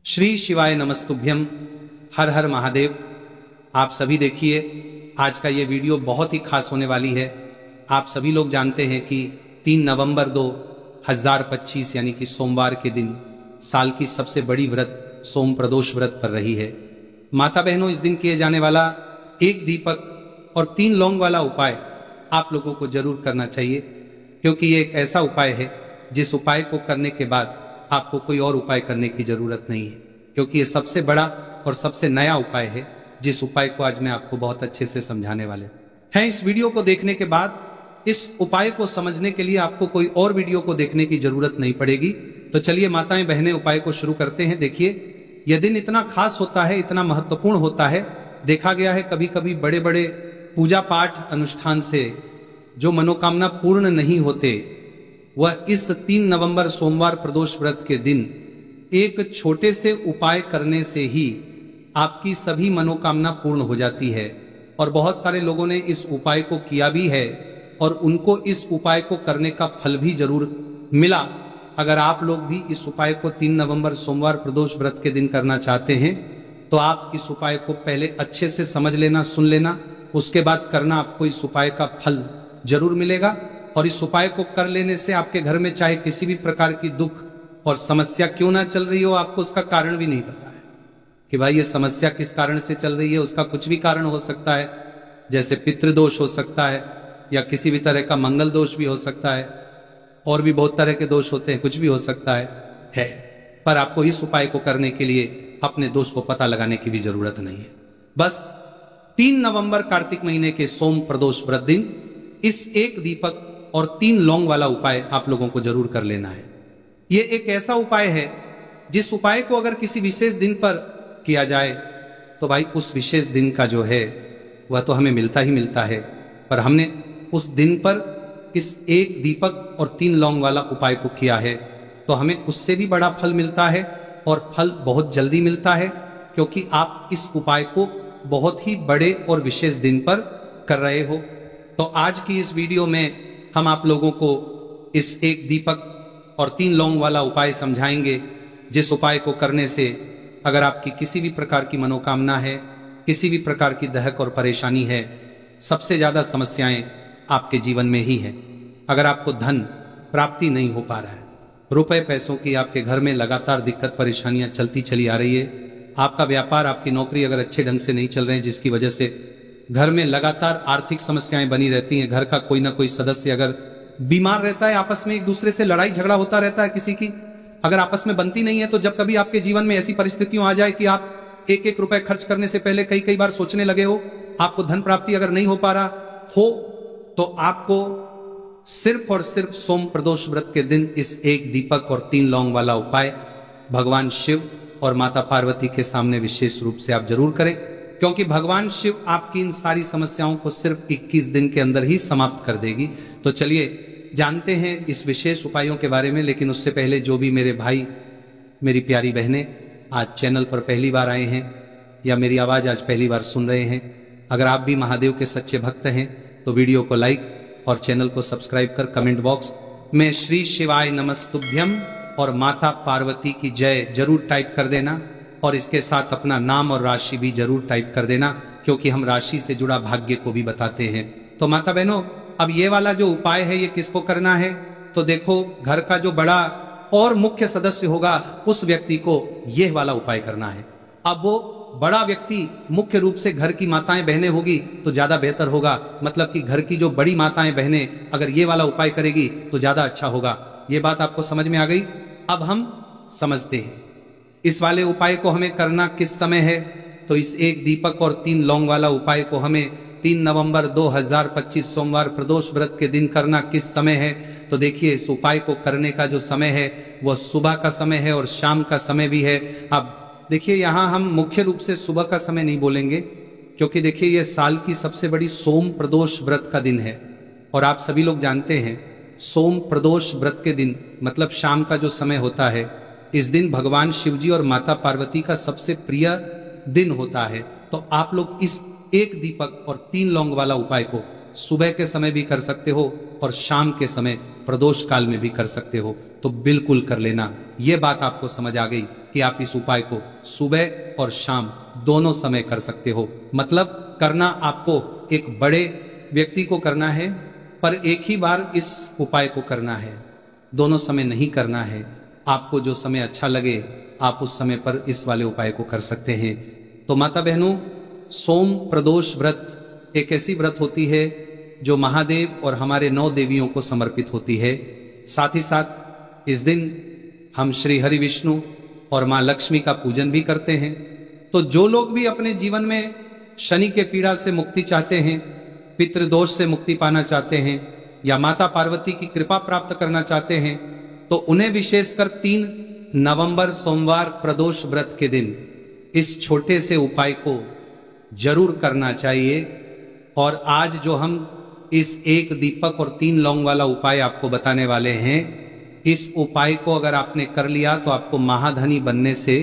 श्री शिवाय नमस्तुभ्यम। हर हर महादेव। आप सभी देखिए, आज का ये वीडियो बहुत ही खास होने वाली है। आप सभी लोग जानते हैं कि 3 नवंबर 2025 यानी कि सोमवार के दिन साल की सबसे बड़ी व्रत सोम प्रदोष व्रत पर रही है। माता बहनों, इस दिन किए जाने वाला एक दीपक और 3 लौंग वाला उपाय आप लोगों को जरूर करना चाहिए, क्योंकि ये एक ऐसा उपाय है जिस उपाय को करने के बाद आपको कोई और उपाय करने की जरूरत नहीं है, क्योंकि ये सबसे बड़ा और सबसे नया उपाय है, जिस उपाय को आज मैं आपको बहुत अच्छे से समझाने वाले हैं। इस वीडियो को देखने के बाद इस उपाय को समझने के लिए आपको कोई और वीडियो को देखने की जरूरत नहीं पड़ेगी। तो चलिए माताएं बहनें, उपाय को शुरू करते हैं। देखिए, यह दिन इतना खास होता है, इतना महत्वपूर्ण होता है। देखा गया है कभी कभी बड़े बड़े पूजा पाठ अनुष्ठान से जो मनोकामना पूर्ण नहीं होते, वह इस 3 नवंबर सोमवार प्रदोष व्रत के दिन एक छोटे से उपाय करने से ही आपकी सभी मनोकामना पूर्ण हो जाती है। और बहुत सारे लोगों ने इस उपाय को किया भी है और उनको इस उपाय को करने का फल भी जरूर मिला। अगर आप लोग भी इस उपाय को 3 नवंबर सोमवार प्रदोष व्रत के दिन करना चाहते हैं तो आप इस उपाय को पहले अच्छे से समझ लेना, सुन लेना, उसके बाद करना। आपको इस उपाय का फल जरूर मिलेगा। और इस उपाय को कर लेने से आपके घर में चाहे किसी भी प्रकार की दुख और समस्या क्यों ना चल रही हो, आपको उसका कारण भी नहीं पता है कि भाई ये समस्या किस कारण से चल रही है। उसका कुछ भी कारण हो सकता है, जैसे पितृदोष हो सकता है या किसी भी तरह का मंगल दोष भी हो सकता है, और भी बहुत तरह के दोष होते हैं, कुछ भी हो सकता है। पर आपको इस उपाय को करने के लिए अपने दोष को पता लगाने की भी जरूरत नहीं है। बस 3 नवंबर कार्तिक महीने के सोम प्रदोष व्रत दिन इस एक दीपक और 3 लौंग वाला उपाय आप लोगों को जरूर कर लेना है। यह एक ऐसा उपाय है जिस उपाय को अगर किसी विशेष दिन पर किया जाए तो भाई उस विशेष दिन का जो है वह तो हमें मिलता ही मिलता है, पर हमने उस दिन पर इस एक दीपक और 3 लौंग वाला उपाय को किया है तो हमें उससे भी बड़ा फल मिलता है, और फल बहुत जल्दी मिलता है, क्योंकि आप इस उपाय को बहुत ही बड़े और विशेष दिन पर कर रहे हो। तो आज की इस वीडियो में हम आप लोगों को इस एक दीपक और 3 लौंग वाला उपाय समझाएंगे, जिस उपाय को करने से अगर आपकी किसी भी प्रकार की मनोकामना है, किसी भी प्रकार की दहक और परेशानी है, सबसे ज्यादा समस्याएं आपके जीवन में ही है। अगर आपको धन प्राप्ति नहीं हो पा रहा है, रुपए पैसों की आपके घर में लगातार दिक्कत परेशानियां चलती चली आ रही है, आपका व्यापार आपकी नौकरी अगर अच्छे ढंग से नहीं चल रहे हैं, जिसकी वजह से घर में लगातार आर्थिक समस्याएं बनी रहती हैं, घर का कोई ना कोई सदस्य अगर बीमार रहता है, आपस में एक दूसरे से लड़ाई झगड़ा होता रहता है, किसी की अगर आपस में बनती नहीं है, तो जब कभी आपके जीवन में ऐसी परिस्थितियां आ जाए कि आप एक रुपए खर्च करने से पहले कई बार सोचने लगे हो, आपको धन प्राप्ति अगर नहीं हो पा रहा हो, तो आपको सिर्फ और सिर्फ सोम प्रदोष व्रत के दिन इस एक दीपक और 3 लौंग वाला उपाय भगवान शिव और माता पार्वती के सामने विशेष रूप से आप जरूर करें, क्योंकि भगवान शिव आपकी इन सारी समस्याओं को सिर्फ 21 दिन के अंदर ही समाप्त कर देगी। तो चलिए जानते हैं इस विशेष उपायों के बारे में। लेकिन उससे पहले जो भी मेरे भाई, मेरी प्यारी बहनें आज चैनल पर पहली बार आए हैं या मेरी आवाज आज पहली बार सुन रहे हैं, अगर आप भी महादेव के सच्चे भक्त हैं तो वीडियो को लाइक और चैनल को सब्सक्राइब कर कमेंट बॉक्स में श्री शिवाय नमस्तुभ्यम और माता पार्वती की जय जरूर टाइप कर देना, और इसके साथ अपना नाम और राशि भी जरूर टाइप कर देना, क्योंकि हम राशि से जुड़ा भाग्य को भी बताते हैं। तो माता बहनों, अब ये वाला जो उपाय है ये किसको करना है, तो देखो, घर का जो बड़ा और मुख्य सदस्य होगा उस व्यक्ति को यह वाला उपाय करना है। अब वो बड़ा व्यक्ति मुख्य रूप से घर की माताएं बहनें होगी तो ज्यादा बेहतर होगा, मतलब कि घर की जो बड़ी माताएं बहनें अगर ये वाला उपाय करेगी तो ज्यादा अच्छा होगा। ये बात आपको समझ में आ गई। अब हम समझते हैं इस वाले उपाय को हमें करना किस समय है। तो इस एक दीपक और 3 लौंग वाला उपाय को हमें 3 नवंबर 2025 सोमवार प्रदोष व्रत के दिन करना किस समय है। तो देखिए, इस उपाय को करने का जो समय है वह सुबह का समय है और शाम का समय भी है। अब देखिए, यहाँ हम मुख्य रूप से सुबह का समय नहीं बोलेंगे, क्योंकि देखिए यह साल की सबसे बड़ी सोम प्रदोष व्रत का दिन है, और आप सभी लोग जानते हैं सोम प्रदोष व्रत के दिन मतलब शाम का जो समय होता है, इस दिन भगवान शिवजी और माता पार्वती का सबसे प्रिय दिन होता है। तो आप लोग इस एक दीपक और 3 लौंग वाला उपाय को सुबह के समय भी कर सकते हो और शाम के समय प्रदोष काल में भी कर सकते हो। तो बिल्कुल कर लेना। ये बात आपको समझ आ गई कि आप इस उपाय को सुबह और शाम दोनों समय कर सकते हो। मतलब करना आपको एक बड़े व्यक्ति को करना है, पर एक ही बार इस उपाय को करना है, दोनों समय नहीं करना है। आपको जो समय अच्छा लगे आप उस समय पर इस वाले उपाय को कर सकते हैं। तो माता बहनों, सोम प्रदोष व्रत एक ऐसी व्रत होती है जो महादेव और हमारे 9 देवियों को समर्पित होती है। साथ ही साथ इस दिन हम श्री हरि विष्णु और माँ लक्ष्मी का पूजन भी करते हैं। तो जो लोग भी अपने जीवन में शनि के पीड़ा से मुक्ति चाहते हैं, पितृदोष से मुक्ति पाना चाहते हैं, या माता पार्वती की कृपा प्राप्त करना चाहते हैं, तो उन्हें विशेषकर 3 नवंबर सोमवार प्रदोष व्रत के दिन इस छोटे से उपाय को जरूर करना चाहिए। और आज जो हम इस 1 दीपक और 3 लौंग वाला उपाय आपको बताने वाले हैं, इस उपाय को अगर आपने कर लिया तो आपको महाधनी बनने से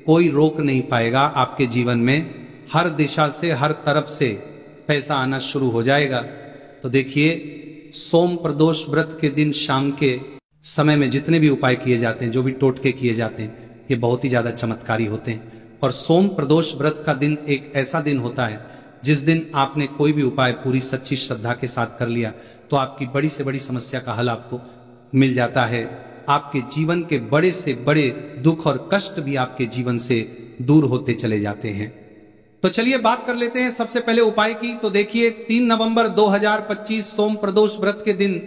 कोई रोक नहीं पाएगा। आपके जीवन में हर दिशा से, हर तरफ से पैसा आना शुरू हो जाएगा। तो देखिए, सोम प्रदोष व्रत के दिन शाम के समय में जितने भी उपाय किए जाते हैं, जो भी टोटके किए जाते हैं, ये बहुत ही ज्यादा चमत्कारी होते हैं। और सोम प्रदोष व्रत का दिन एक ऐसा दिन होता है जिस दिन आपने कोई भी उपाय पूरी सच्ची श्रद्धा के साथ कर लिया तो आपकी बड़ी से बड़ी समस्या का हल आपको मिल जाता है। आपके जीवन के बड़े से बड़े दुख और कष्ट भी आपके जीवन से दूर होते चले जाते हैं। तो चलिए बात कर लेते हैं सबसे पहले उपाय की। तो देखिए, 3 नवंबर 2025 सोम प्रदोष व्रत के दिन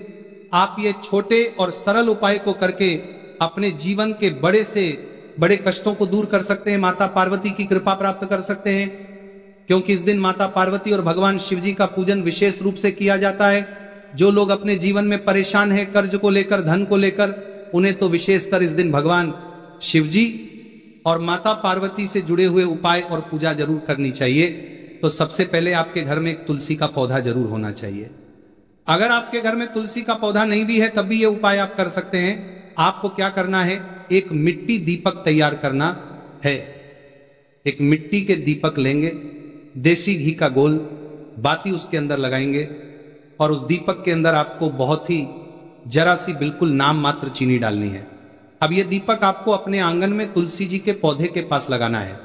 आप ये छोटे और सरल उपाय को करके अपने जीवन के बड़े से बड़े कष्टों को दूर कर सकते हैं, माता पार्वती की कृपा प्राप्त कर सकते हैं। क्योंकि इस दिन माता पार्वती और भगवान शिव जी का पूजन विशेष रूप से किया जाता है। जो लोग अपने जीवन में परेशान हैं कर्ज को लेकर, धन को लेकर, उन्हें तो विशेषकर इस दिन भगवान शिव जी और माता पार्वती से जुड़े हुए उपाय और पूजा जरूर करनी चाहिए। तो सबसे पहले आपके घर में एक तुलसी का पौधा जरूर होना चाहिए। अगर आपके घर में तुलसी का पौधा नहीं भी है तब भी ये उपाय आप कर सकते हैं। आपको क्या करना है, एक मिट्टी दीपक तैयार करना है। एक मिट्टी के दीपक लेंगे, देसी घी का गोल बाती उसके अंदर लगाएंगे और उस दीपक के अंदर आपको बहुत ही जरा सी बिल्कुल नाम मात्र चीनी डालनी है। अब ये दीपक आपको अपने आंगन में तुलसी जी के पौधे के पास लगाना है।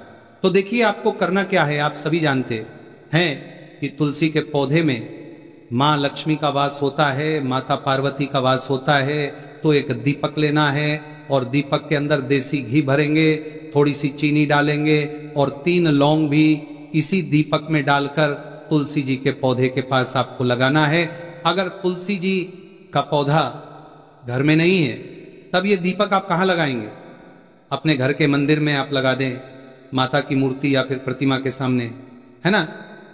तो देखिए आपको करना क्या है, आप सभी जानते हैं कि तुलसी के पौधे में माँ लक्ष्मी का वास होता है, माता पार्वती का वास होता है। तो एक दीपक लेना है और दीपक के अंदर देसी घी भरेंगे, थोड़ी सी चीनी डालेंगे और 3 लौंग भी इसी दीपक में डालकर तुलसी जी के पौधे के पास आपको लगाना है। अगर तुलसी जी का पौधा घर में नहीं है तब ये दीपक आप कहाँ लगाएंगे? अपने घर के मंदिर में आप लगा दें, माता की मूर्ति या फिर प्रतिमा के सामने, है ना।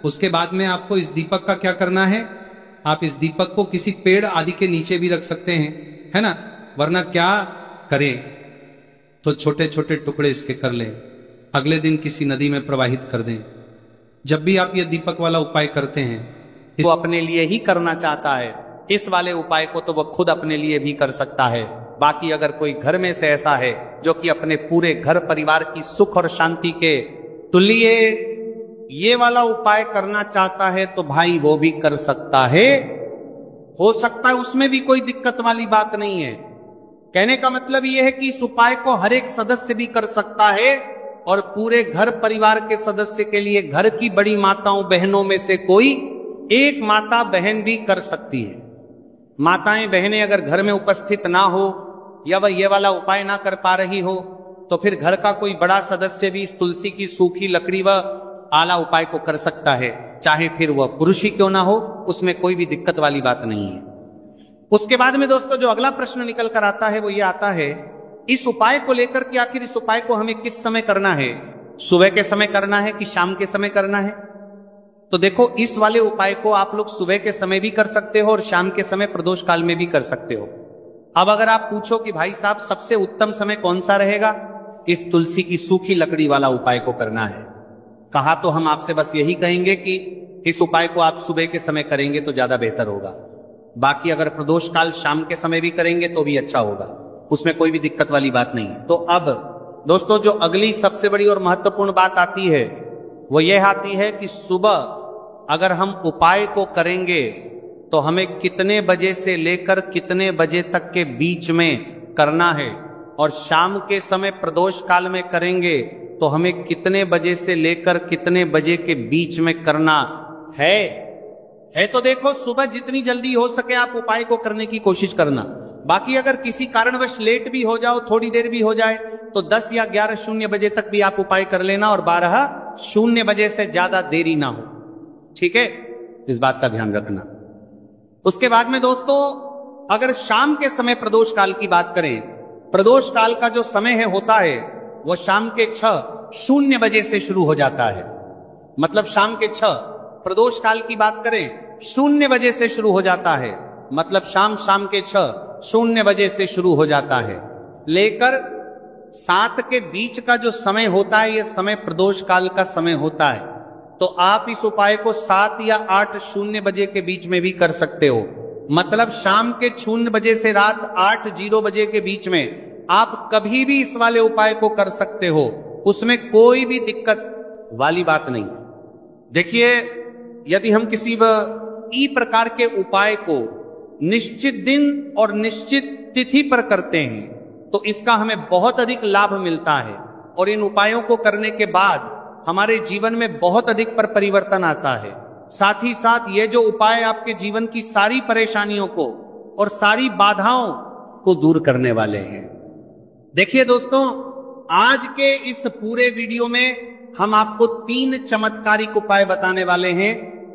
उसके बाद में आपको इस दीपक का क्या करना है, आप इस दीपक को किसी पेड़ आदि के नीचे भी रख सकते हैं, है ना। वरना क्या करें, तो छोटे छोटे टुकड़े इसके कर लें, अगले दिन किसी नदी में प्रवाहित कर दें। जब भी आप ये दीपक वाला उपाय करते हैं, वो अपने लिए ही करना चाहता है, इस वाले उपाय को तो वो खुद अपने लिए भी कर सकता है। बाकी अगर कोई घर में से ऐसा है जो कि अपने पूरे घर परिवार की सुख और शांति के तुल्य ये वाला उपाय करना चाहता है तो भाई वो भी कर सकता है, हो सकता है, उसमें भी कोई दिक्कत वाली बात नहीं है। कहने का मतलब यह है कि इस उपाय को हर एक सदस्य भी कर सकता है और पूरे घर परिवार के सदस्य के लिए घर की बड़ी माताओं बहनों में से कोई एक माता बहन भी कर सकती है। माताएं बहनें अगर घर में उपस्थित ना हो या वह ये वाला उपाय ना कर पा रही हो तो फिर घर का कोई बड़ा सदस्य भी इस तुलसी की सूखी लकड़ी व आला उपाय को कर सकता है, चाहे फिर वह पुरुष ही क्यों ना हो, उसमें कोई भी दिक्कत वाली बात नहीं है। उसके बाद में दोस्तों जो अगला प्रश्न निकल कर आता है वो ये आता है, इस उपाय को लेकर कि आखिर इस उपाय को हमें किस समय करना है, सुबह के समय करना है कि शाम के समय करना है। तो देखो, इस वाले उपाय को आप लोग सुबह के समय भी कर सकते हो और शाम के समय प्रदोष काल में भी कर सकते हो। अब अगर आप पूछो कि भाई साहब सबसे उत्तम समय कौन सा रहेगा, इस तुलसी की सूखी लकड़ी वाला उपाय को करना है, कहा तो हम आपसे बस यही कहेंगे कि इस उपाय को आप सुबह के समय करेंगे तो ज्यादा बेहतर होगा। बाकी अगर प्रदोष काल शाम के समय भी करेंगे तो भी अच्छा होगा, उसमें कोई भी दिक्कत वाली बात नहीं है। तो अब दोस्तों जो अगली सबसे बड़ी और महत्वपूर्ण बात आती है वो यह आती है कि सुबह अगर हम उपाय को करेंगे तो हमें कितने बजे से लेकर कितने बजे तक के बीच में करना है और शाम के समय प्रदोष काल में करेंगे तो हमें कितने बजे से लेकर कितने बजे के बीच में करना है तो देखो, सुबह जितनी जल्दी हो सके आप उपाय को करने की कोशिश करना। बाकी अगर किसी कारणवश लेट भी हो जाओ, थोड़ी देर भी हो जाए, तो 10 या 11:00 बजे तक भी आप उपाय कर लेना और 12:00 बजे से ज्यादा देरी ना हो। ठीक है, इस बात का ध्यान रखना। उसके बाद में दोस्तों, अगर शाम के समय प्रदोष काल की बात करें, प्रदोष काल का जो समय है होता है वो शाम के 6:00 बजे से शुरू हो जाता है। मतलब शाम के 6 प्रदोष काल की बात करें 0 बजे से शुरू हो जाता है। मतलब शाम के 6:00 बजे से शुरू हो जाता है, लेकर 7 के बीच का जो समय होता है यह समय प्रदोष काल का समय होता है। तो आप इस उपाय को 7 या 8:00 बजे के बीच में भी कर सकते हो। मतलब शाम के 0 बजे से रात 8:00 बजे के बीच में आप कभी भी इस वाले उपाय को कर सकते हो, उसमें कोई भी दिक्कत वाली बात नहीं है। देखिए, यदि हम किसी ई प्रकार के उपाय को निश्चित दिन और निश्चित तिथि पर करते हैं तो इसका हमें बहुत अधिक लाभ मिलता है और इन उपायों को करने के बाद हमारे जीवन में बहुत अधिक परिवर्तन आता है। साथ ही साथ ये जो उपाय आपके जीवन की सारी परेशानियों को और सारी बाधाओं को दूर करने वाले हैं। देखिए दोस्तों, आज के इस पूरे वीडियो में हम आपको 3 चमत्कारिक उपाय बताने वाले हैं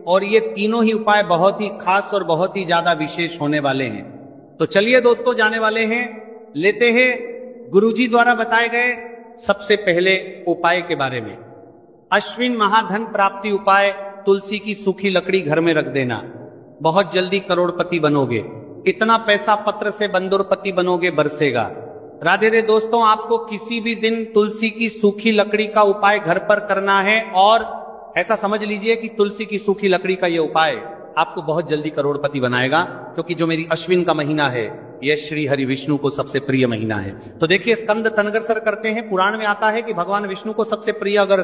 और ये तीनों ही उपाय बहुत ही खास और बहुत ही ज्यादा विशेष होने वाले हैं। तो चलिए दोस्तों, जाने वाले हैं, लेते हैं गुरुजी द्वारा बताए गए सबसे पहले उपाय के बारे में। अश्विन महाधन प्राप्ति उपाय। तुलसी की सूखी लकड़ी घर में रख देना, बहुत जल्दी करोड़पति बनोगे। इतना पैसा पत्र से बंदुरपति बनोगे, बरसेगा। राधे रे दोस्तों, आपको किसी भी दिन तुलसी की सूखी लकड़ी का उपाय घर पर करना है और ऐसा समझ लीजिए कि तुलसी की सूखी लकड़ी का यह उपाय आपको बहुत जल्दी करोड़पति बनाएगा, क्योंकि जो मेरी अश्विन का महीना है यह श्री हरि विष्णु को सबसे प्रिय महीना है। तो देखिए, स्कंद तनगरसर करते हैं, पुराण में आता है कि भगवान विष्णु को सबसे प्रिय अगर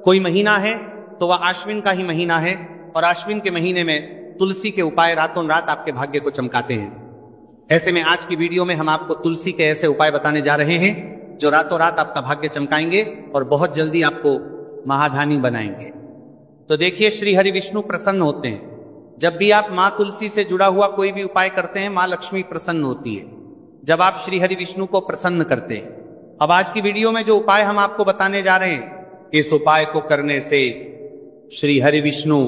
कोई महीना है तो वह आश्विन का ही महीना है और आश्विन के महीने में तुलसी के उपाय रातों रात आपके भाग्य को चमकाते हैं। ऐसे में आज की वीडियो में हम आपको तुलसी के ऐसे उपाय बताने जा रहे हैं जो रातों रात आपका भाग्य चमकाएंगे और बहुत जल्दी आपको महाधानी बनाएंगे। तो देखिए, श्री हरि विष्णु प्रसन्न होते हैं। जब भी आप माँ तुलसी से जुड़ा हुआ कोई भी उपाय करते हैं, माँ लक्ष्मी प्रसन्न होती है जब आप श्री हरि विष्णु को प्रसन्न करते हैं। अब आज की वीडियो में जो उपाय हम आपको बताने जा रहे हैं, इस उपाय को करने से श्री हरि विष्णु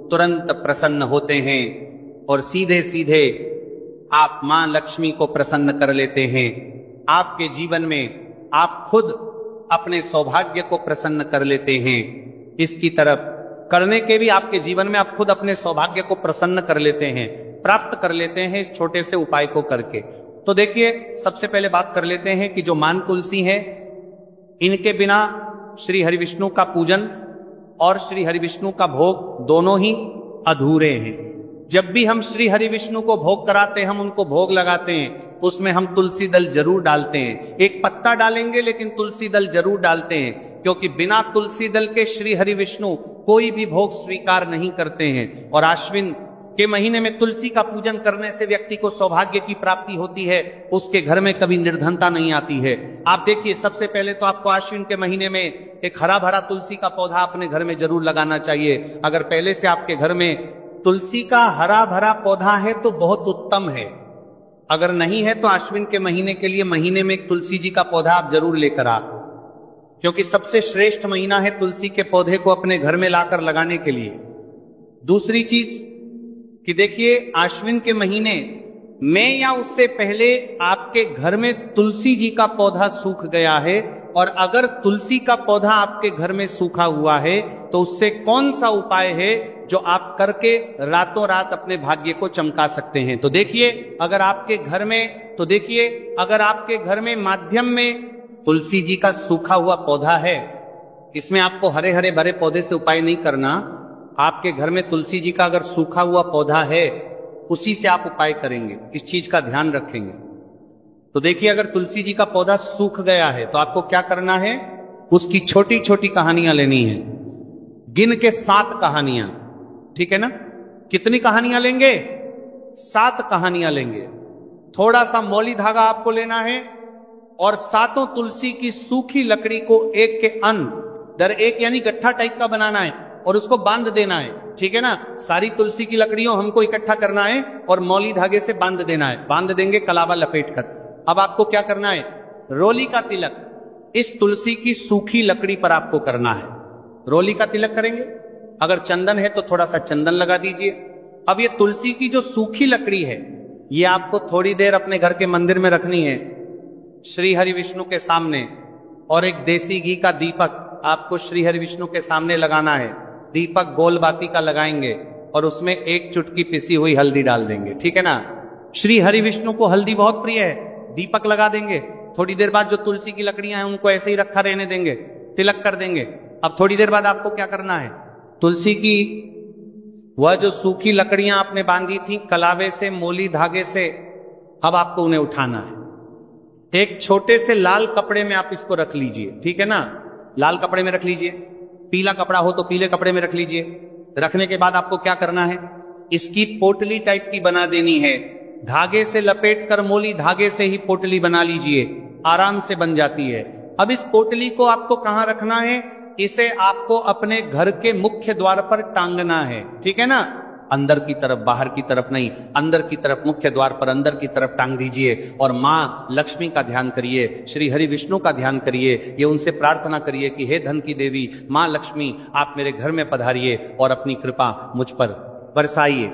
तुरंत प्रसन्न होते हैं और सीधे सीधे आप मां लक्ष्मी को प्रसन्न कर लेते हैं। आपके जीवन में आप खुद अपने सौभाग्य को प्रसन्न कर लेते हैं। इसकी तरफ करने के भी आपके जीवन में आप खुद अपने सौभाग्य को प्रसन्न कर लेते हैं, प्राप्त कर लेते हैं इस छोटे से उपाय को करके। तो देखिए, सबसे पहले बात कर लेते हैं कि जो मान तुलसी है, इनके बिना श्री हरि विष्णु का पूजन और श्री हरि विष्णु का भोग दोनों ही अधूरे हैं। जब भी हम श्री हरि विष्णु को भोग कराते हैं, हम उनको भोग लगाते हैं, उसमें हम तुलसी दल जरूर डालते हैं। एक पत्ता डालेंगे लेकिन तुलसी दल जरूर डालते हैं, क्योंकि बिना तुलसी दल के श्री हरि विष्णु कोई भी भोग स्वीकार नहीं करते हैं। और आश्विन के महीने में तुलसी का पूजन करने से व्यक्ति को सौभाग्य की प्राप्ति होती है, उसके घर में कभी निर्धनता नहीं आती है। आप देखिए, सबसे पहले तो आपको आश्विन के महीने में एक हरा भरा तुलसी का पौधा अपने घर में जरूर लगाना चाहिए। अगर पहले से आपके घर में तुलसी का हरा भरा पौधा है तो बहुत उत्तम है, अगर नहीं है तो आश्विन के महीने के लिए महीने में एक तुलसी जी का पौधा आप जरूर लेकर आ, क्योंकि सबसे श्रेष्ठ महीना है तुलसी के पौधे को अपने घर में लाकर लगाने के लिए। दूसरी चीज कि देखिए, आश्विन के महीने में या उससे पहले आपके घर में तुलसी जी का पौधा सूख गया है, और अगर तुलसी का पौधा आपके घर में सूखा हुआ है तो उससे कौन सा उपाय है जो आप करके रातों रात अपने भाग्य को चमका सकते हैं। तो देखिए, अगर आपके घर में माध्यम में तुलसी जी का सूखा हुआ पौधा है, इसमें आपको हरे हरे भरे पौधे से उपाय नहीं करना। आपके घर में तुलसी जी का अगर सूखा हुआ पौधा है, उसी से आप उपाय करेंगे, इस चीज का ध्यान रखेंगे। तो देखिए, अगर तुलसी जी का पौधा सूख गया है तो आपको क्या करना है, उसकी छोटी छोटी कहानियां लेनी है, गिन के 7 कहानियां, ठीक है ना। कितनी कहानियां लेंगे? 7 कहानियां लेंगे। थोड़ा सा मौली धागा आपको लेना है और सातों तुलसी की सूखी लकड़ी को एक के अंदर एक यानी गट्ठा टाइप का बनाना है और उसको बांध देना है। ठीक है ना, सारी तुलसी की लकड़ियों हमको इकट्ठा करना है और मौली धागे से बांध देना है। बांध देंगे कलावा लपेट कर। अब आपको क्या करना है, रोली का तिलक इस तुलसी की सूखी लकड़ी पर आपको करना है। रोली का तिलक करेंगे, अगर चंदन है तो थोड़ा सा चंदन लगा दीजिए। अब ये तुलसी की जो सूखी लकड़ी है ये आपको थोड़ी देर अपने घर के मंदिर में रखनी है, श्री हरि विष्णु के सामने, और एक देसी घी का दीपक आपको श्री हरि विष्णु के सामने लगाना है। दीपक गोल बाती का लगाएंगे और उसमें एक चुटकी पिसी हुई हल्दी डाल देंगे। ठीक है ना, श्री हरि विष्णु को हल्दी बहुत प्रिय है। दीपक लगा देंगे, थोड़ी देर बाद जो तुलसी की लकड़ियां हैं उनको ऐसे ही रखा रहने देंगे, तिलक कर देंगे। अब थोड़ी देर बाद आपको क्या करना है, तुलसी की वह जो सूखी लकड़ियां आपने बांधी थी कलावे से, मोली धागे से, अब आपको उन्हें उठाना है। एक छोटे से लाल कपड़े में आप इसको रख लीजिए। ठीक है ना, लाल कपड़े में रख लीजिए, पीला कपड़ा हो तो पीले कपड़े में रख लीजिए। रखने के बाद आपको क्या करना है, इसकी पोटली टाइप की बना देनी है। धागे से लपेट कर मोली धागे से ही पोटली बना लीजिए, आराम से बन जाती है। अब इस पोटली को आपको कहां रखना है, इसे आपको अपने घर के मुख्य द्वार पर टांगना है। ठीक है ना, अंदर की तरफ, बाहर की तरफ नहीं, अंदर की तरफ, मुख्य द्वार पर अंदर की तरफ टांग दीजिए। और माँ लक्ष्मी का ध्यान करिए, श्री हरि विष्णु का ध्यान करिए। ये उनसे प्रार्थना करिए कि हे धन की देवी माँ लक्ष्मी, आप मेरे घर में पधारिए और अपनी कृपा मुझ पर बरसाइए।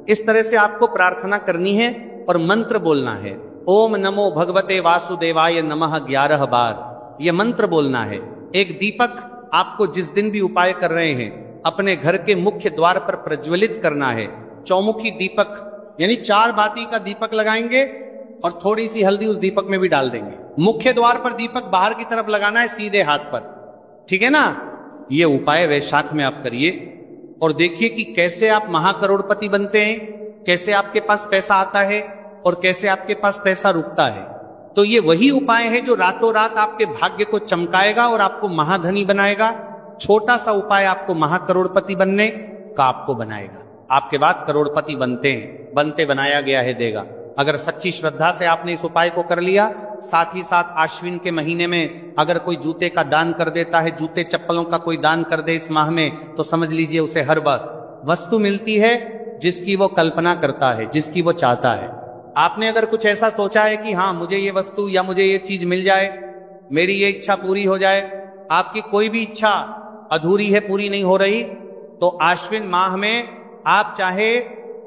इस तरह से आपको प्रार्थना करनी है और मंत्र बोलना है। ओम नमो भगवते वासुदेवाय नमः 11 बार ये मंत्र बोलना है। एक दीपक आपको जिस दिन भी उपाय कर रहे हैं अपने घर के मुख्य द्वार पर प्रज्वलित करना है। चौमुखी दीपक यानी 4 बाती का दीपक लगाएंगे और थोड़ी सी हल्दी उस दीपक में भी डाल देंगे। मुख्य द्वार पर दीपक बाहर की तरफ लगाना है, सीधे हाथ पर। ठीक है ना, ये उपाय वैशाख में आप करिए और देखिए कि कैसे आप महाकरोड़पति बनते हैं, कैसे आपके पास पैसा आता है और कैसे आपके पास पैसा रुकता है। तो ये वही उपाय है जो रातों रात आपके भाग्य को चमकाएगा और आपको महाधनी बनाएगा। छोटा सा उपाय आपको महाकरोड़पति बनने का आपको बनाएगा। आपके बाद करोड़पति बनते हैं, बनते बनाया गया है देगा। अगर सच्ची श्रद्धा से आपने इस उपाय को कर लिया, साथ ही साथ आश्विन के महीने में अगर कोई जूते का दान कर देता है, जूते चप्पलों का कोई दान कर दे इस माह में, तो समझ लीजिए उसे हर बार वस्तु मिलती है जिसकी वो कल्पना करता है, जिसकी वो चाहता है। आपने अगर कुछ ऐसा सोचा है कि हाँ मुझे ये वस्तु या मुझे ये चीज मिल जाए, मेरी ये इच्छा पूरी हो जाए, आपकी कोई भी इच्छा अधूरी है, पूरी नहीं हो रही, तो आश्विन माह में आप चाहे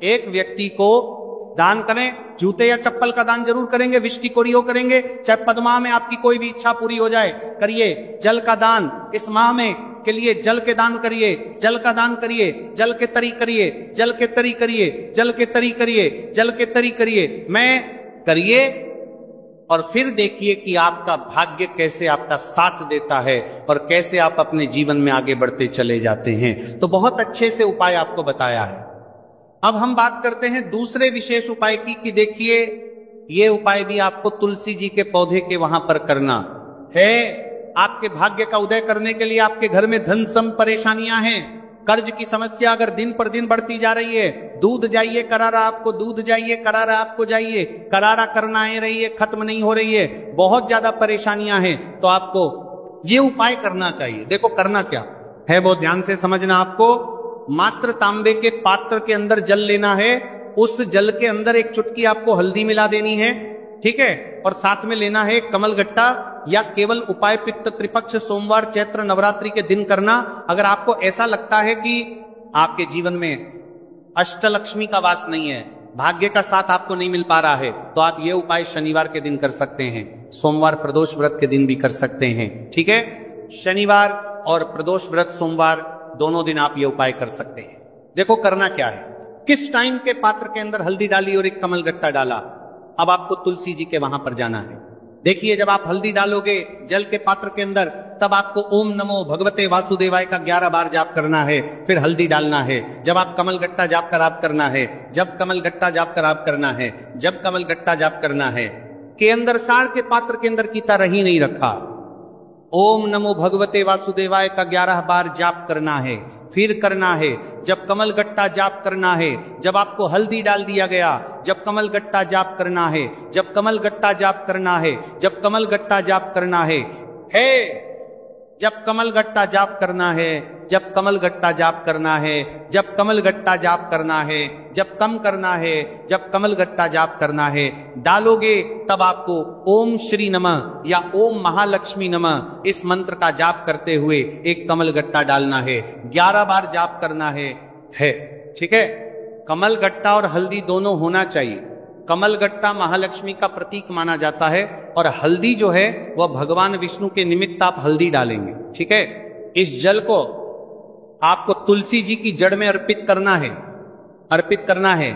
एक व्यक्ति को दान करें, जूते या चप्पल का दान जरूर करेंगे, विष की कोड़ियों करेंगे, चाहे पद्मा में आपकी कोई भी इच्छा पूरी हो जाए, करिए। जल का दान इस माह में के लिए जल के दान करिए, जल का दान करिए, जल के तरी करिए, जल के तरी करिए, जल के तरी करिए, जल के तरी करिए, मैं करिए। और फिर देखिए कि आपका भाग्य कैसे आपका साथ देता है और कैसे आप अपने जीवन में आगे बढ़ते चले जाते हैं। तो बहुत अच्छे से उपाय आपको बताया है। अब हम बात करते हैं दूसरे विशेष उपाय की कि देखिए ये उपाय भी आपको तुलसी जी के पौधे के वहां पर करना है। आपके भाग्य का उदय करने के लिए आपके घर में धन सम परेशानियां हैं, कर्ज की समस्या अगर दिन पर दिन बढ़ती जा रही है, दूध जाइए करारा आपको, दूध जाइए करारा आपको जाइए, करारा करना है रही है, खत्म नहीं हो रही है, बहुत ज्यादा परेशानियां हैं, तो आपको ये उपाय करना चाहिए। देखो करना क्या है, बहुत ध्यान से समझना। आपको मात्र तांबे के पात्र के अंदर जल लेना है, उस जल के अंदर एक चुटकी आपको हल्दी मिला देनी है, ठीक है, और साथ में लेना है कमल गट्टा, या केवल उपाय पित्त त्रिपक्ष सोमवार चैत्र नवरात्रि के दिन करना। अगर आपको ऐसा लगता है कि आपके जीवन में अष्टलक्ष्मी का वास नहीं है, भाग्य का साथ आपको नहीं मिल पा रहा है, तो आप ये उपाय शनिवार के दिन कर सकते हैं, सोमवार प्रदोष व्रत के दिन भी कर सकते हैं। ठीक है, शनिवार और प्रदोष व्रत सोमवार दोनों दिन आप ये उपाय कर सकते हैं। देखो करना क्या है, किस टाइम के पात्र के अंदर हल्दी डाली और एक कमल गट्टा डाला। अब आपको तुलसी जी के वहां पर जाना है। देखिए जब आप हल्दी डालोगे जल के पात्र के अंदर, तब आपको ओम नमो भगवते वासुदेवाय का 11 बार जाप करना है, फिर हल्दी डालना है। जब आप कमल गट्टा जाप कर आप करना है, जब कमल गट्टा जाप कर आप करना है, जब कमल गट्टा जाप करना है के अंदर सार के पात्र के अंदर की तरह ही नहीं रखा, ओम नमो भगवते वासुदेवाय का 11 बार जाप करना है। फिर करना है जब कमल गट्टा जाप करना है, जब आपको हल्दी डाल दिया गया, जब कमल गट्टा जाप करना है, जब कमल गट्टा जाप करना है, जब कमल गट्टा जाप करना है, जब कमल गट्टा जाप करना है, जब कमल गट्टा जाप करना है, जब कमल गट्टा जाप करना है, जब कम करना है, जब कमल गट्टा जाप करना है, डालोगे तब आपको ओम श्री नमः या ओम महालक्ष्मी नमः इस मंत्र का जाप करते हुए एक कमल गट्टा डालना है। 11 बार जाप करना है। ठीक है। कमल गट्टा और हल्दी दोनों होना चाहिए। कमल गट्टा महालक्ष्मी का प्रतीक माना जाता है और हल्दी जो है वह भगवान विष्णु के निमित्त आप हल्दी डालेंगे। ठीक है। इस जल को आपको तुलसी जी की जड़ में अर्पित करना है।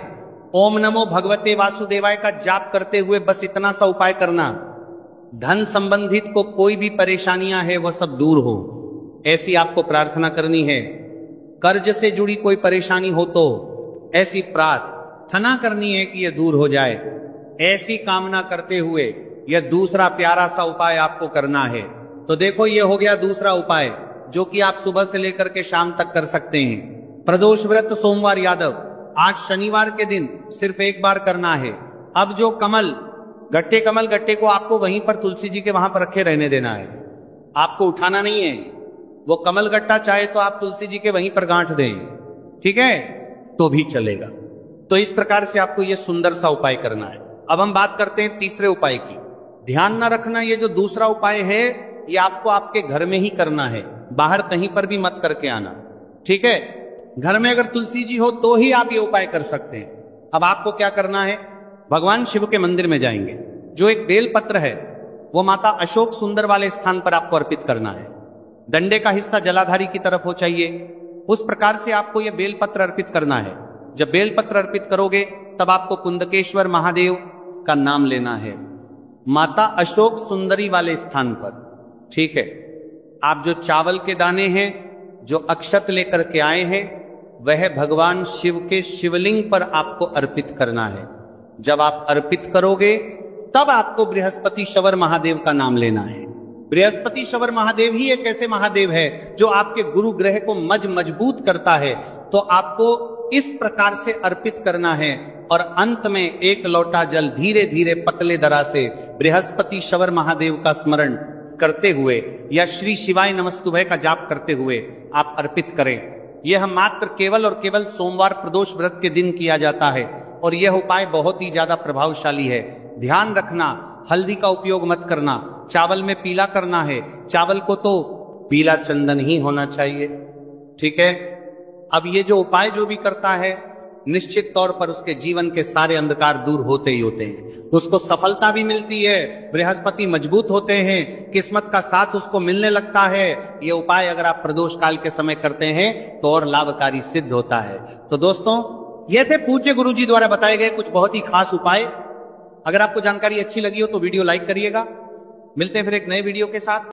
ओम नमो भगवते वासुदेवाय का जाप करते हुए बस इतना सा उपाय करना, धन संबंधित को कोई भी परेशानियां है वह सब दूर हो, ऐसी आपको प्रार्थना करनी है। कर्ज से जुड़ी कोई परेशानी हो तो ऐसी प्रार्थना करनी है कि यह दूर हो जाए। ऐसी कामना करते हुए यह दूसरा प्यारा सा उपाय आपको करना है। तो देखो, यह हो गया दूसरा उपाय जो कि आप सुबह से लेकर के शाम तक कर सकते हैं। प्रदोष व्रत सोमवार यादव, आज शनिवार के दिन सिर्फ एक बार करना है। अब जो कमल गट्टे को आपको वहीं पर तुलसी जी के वहां पर रखे रहने देना है, आपको उठाना नहीं है। वो कमल गट्टा चाहे तो आप तुलसी जी के वहीं पर गांठ दें, ठीक है, तो भी चलेगा। तो इस प्रकार से आपको यह सुंदर सा उपाय करना है। अब हम बात करते हैं तीसरे उपाय की। ध्यान ना रखना, ये जो दूसरा उपाय है ये आपको आपके घर में ही करना है, बाहर कहीं पर भी मत करके आना। ठीक है। घर में अगर तुलसी जी हो तो ही आप ये उपाय कर सकते हैं। अब आपको क्या करना है, भगवान शिव के मंदिर में जाएंगे। जो एक बेल पत्र है वो माता अशोक सुंदर वाले स्थान पर आपको अर्पित करना है। डंडे का हिस्सा जलाधारी की तरफ हो चाहिए, उस प्रकार से आपको यह बेल पत्र अर्पित करना है। जब बेल पत्र अर्पित करोगे तब आपको कुंदकेश्वर महादेव का नाम लेना है, माता अशोक सुंदरी वाले स्थान पर। ठीक है। आप जो चावल के दाने हैं, जो अक्षत लेकर के आए हैं, वह भगवान शिव के शिवलिंग पर आपको अर्पित करना है। जब आप अर्पित करोगे तब आपको बृहस्पति शवर महादेव का नाम लेना है। बृहस्पति शवर महादेव ही एक ऐसे महादेव है जो आपके गुरु ग्रह को मजबूत करता है। तो आपको इस प्रकार से अर्पित करना है और अंत में एक लोटा जल धीरे धीरे पतले दरा से बृहस्पति शवर महादेव का स्मरण करते हुए या श्री शिवाय नमस्तुभय का जाप करते हुए आप अर्पित करें। यह मात्र केवल और केवल सोमवार प्रदोष व्रत के दिन किया जाता है और यह उपाय बहुत ही ज्यादा प्रभावशाली है। ध्यान रखना, हल्दी का उपयोग मत करना। चावल में पीला करना है, चावल को तो पीला चंदन ही होना चाहिए। ठीक है। अब ये जो उपाय जो भी करता है, निश्चित तौर पर उसके जीवन के सारे अंधकार दूर होते ही होते हैं। उसको सफलता भी मिलती है, बृहस्पति मजबूत होते हैं, किस्मत का साथ उसको मिलने लगता है। ये उपाय अगर आप प्रदोष काल के समय करते हैं तो और लाभकारी सिद्ध होता है। तो दोस्तों, ये थे पूज्य गुरु जी द्वारा बताए गए कुछ बहुत ही खास उपाय। अगर आपको जानकारी अच्छी लगी हो तो वीडियो लाइक करिएगा। मिलते हैं फिर एक नए वीडियो के साथ।